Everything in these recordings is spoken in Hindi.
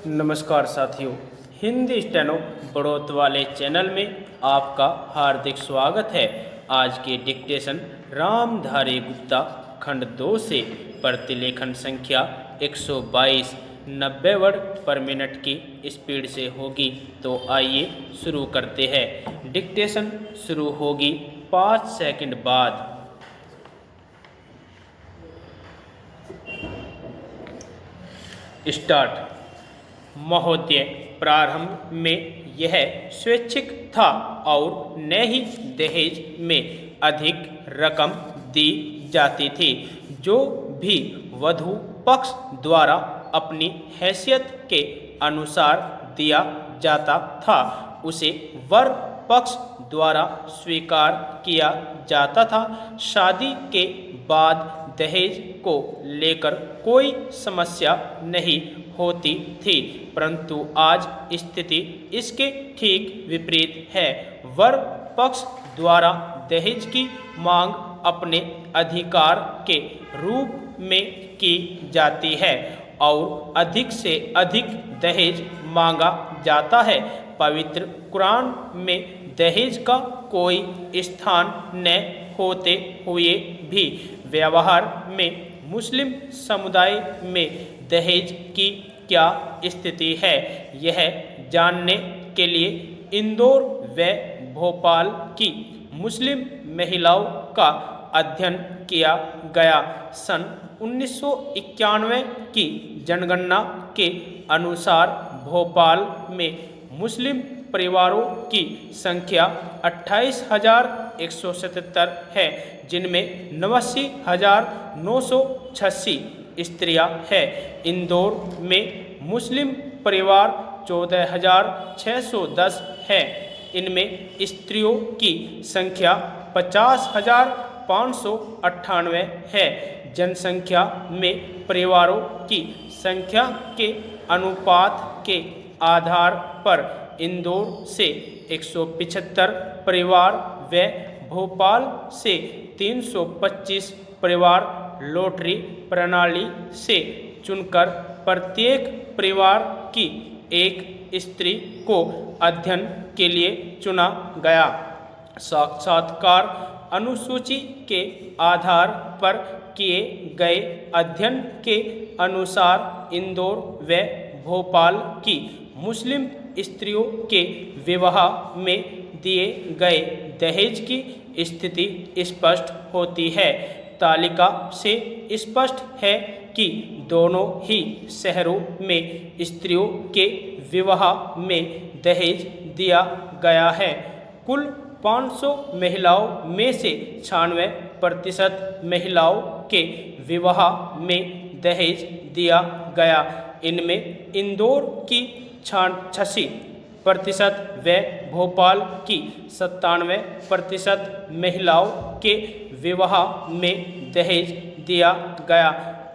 नमस्कार साथियों, हिंदी स्टेनो बढ़ोत वाले चैनल में आपका हार्दिक स्वागत है। आज के डिक्टेशन रामधारी गुप्ता खंड 2 से प्रतिलेखन संख्या 122 90 वर्ड पर मिनट की स्पीड से होगी। तो आइए शुरू करते हैं। डिक्टेशन शुरू होगी 5 सेकंड बाद। स्टार्ट। महोदय, प्रारंभ में यह स्वैच्छिक था और न ही दहेज में अधिक रकम दी जाती थी। जो भी वधू पक्ष द्वारा अपनी हैसियत के अनुसार दिया जाता था उसे वर पक्ष द्वारा स्वीकार किया जाता था। शादी के बाद दहेज को लेकर कोई समस्या नहीं होती थी, परंतु आज स्थिति इसके ठीक विपरीत है। वर पक्ष द्वारा दहेज की मांग अपने अधिकार के रूप में की जाती है और अधिक से अधिक दहेज मांगा जाता है। पवित्र कुरान में दहेज का कोई स्थान न होते हुए भी व्यवहार में मुस्लिम समुदाय में दहेज की क्या स्थिति है, यह जानने के लिए इंदौर व भोपाल की मुस्लिम महिलाओं का अध्ययन किया गया। सन 1991 की जनगणना के अनुसार भोपाल में मुस्लिम परिवारों की संख्या 28,177 है, जिनमें 89,986 स्त्रियां हैं। इंदौर में मुस्लिम परिवार 14,610 है। इनमें स्त्रियों की संख्या 50,598 है। जनसंख्या में परिवारों की संख्या के अनुपात के आधार पर इंदौर से 175 परिवार व भोपाल से 325 परिवार लॉटरी प्रणाली से चुनकर प्रत्येक परिवार की एक स्त्री को अध्ययन के लिए चुना गया। साक्षात्कार अनुसूची के आधार पर किए गए अध्ययन के अनुसार इंदौर व भोपाल की मुस्लिम स्त्रियों के विवाह में दिए गए दहेज की स्थिति स्पष्ट होती है। तालिका से स्पष्ट है कि दोनों ही शहरों में स्त्रियों के विवाह में दहेज दिया गया है। कुल 500 महिलाओं में से 96% महिलाओं के विवाह में दहेज दिया गया। इनमें इंदौर की 86% व भोपाल की 97% महिलाओं के विवाह में दहेज दिया गया।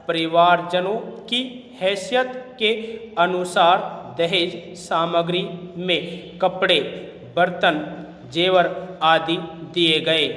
परिवारजनों की हैसियत के अनुसार दहेज सामग्री में कपड़े, बर्तन, जेवर आदि दिए गए।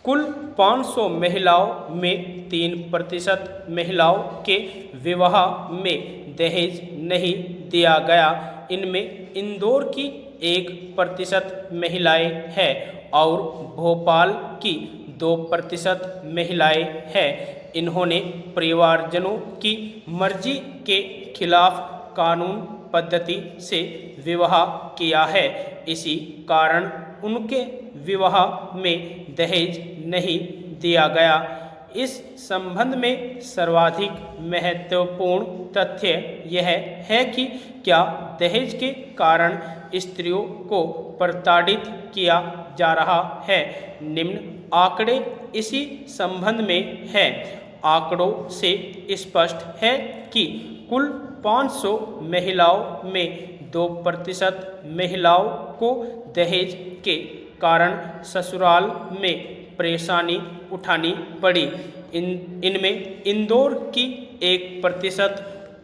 कुल 500 महिलाओं में 3% महिलाओं के विवाह में दहेज नहीं दिया गया। इनमें इंदौर की 1% महिलाएं हैं और भोपाल की 2% महिलाएं हैं। इन्होंने परिवारजनों की मर्जी के खिलाफ कानून पद्धति से विवाह किया है। इसी कारण उनके विवाह में दहेज नहीं दिया गया। इस संबंध में सर्वाधिक महत्वपूर्ण तथ्य यह है कि क्या दहेज के कारण स्त्रियों को प्रताड़ित किया जा रहा है। निम्न आंकड़े इसी संबंध में हैं। आंकड़ों से स्पष्ट है कि कुल 500 महिलाओं में 2% महिलाओं को दहेज के कारण ससुराल में परेशानी उठानी पड़ी। इनमें इंदौर की 1%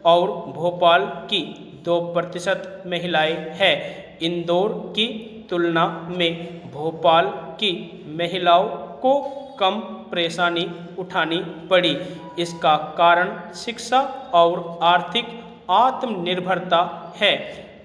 और भोपाल की 2% महिलाएं हैं। इंदौर की तुलना में भोपाल की महिलाओं को कम परेशानी उठानी पड़ी। इसका कारण शिक्षा और आर्थिक आत्मनिर्भरता है।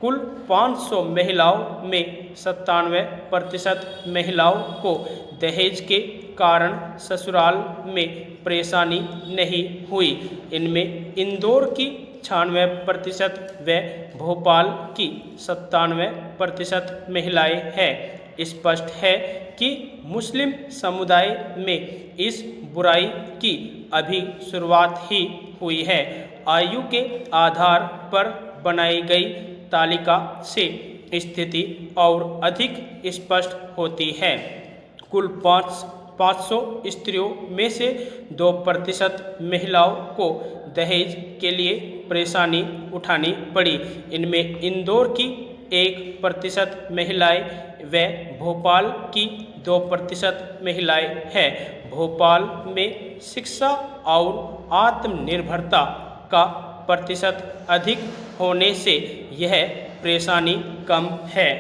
कुल 500 महिलाओं में 97% महिलाओं को दहेज के कारण ससुराल में परेशानी नहीं हुई। इनमें इंदौर की 96% व भोपाल की 97% महिलाएं हैं। स्पष्ट है कि मुस्लिम समुदाय में इस बुराई की अभी शुरुआत ही हुई है। आयु के आधार पर बनाई गई तालिका से स्थिति और अधिक स्पष्ट होती है। कुल 500 स्त्रियों में से 2% महिलाओं को दहेज के लिए परेशानी उठानी पड़ी। इनमें इंदौर की 1% महिलाएं व भोपाल की 2% महिलाएं हैं। भोपाल में शिक्षा और आत्मनिर्भरता का प्रतिशत अधिक होने से यह परेशानी कम है।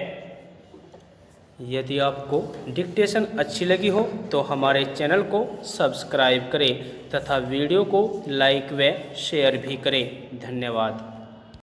यदि आपको डिक्टेशन अच्छी लगी हो तो हमारे चैनल को सब्सक्राइब करें तथा वीडियो को लाइक व शेयर भी करें। धन्यवाद।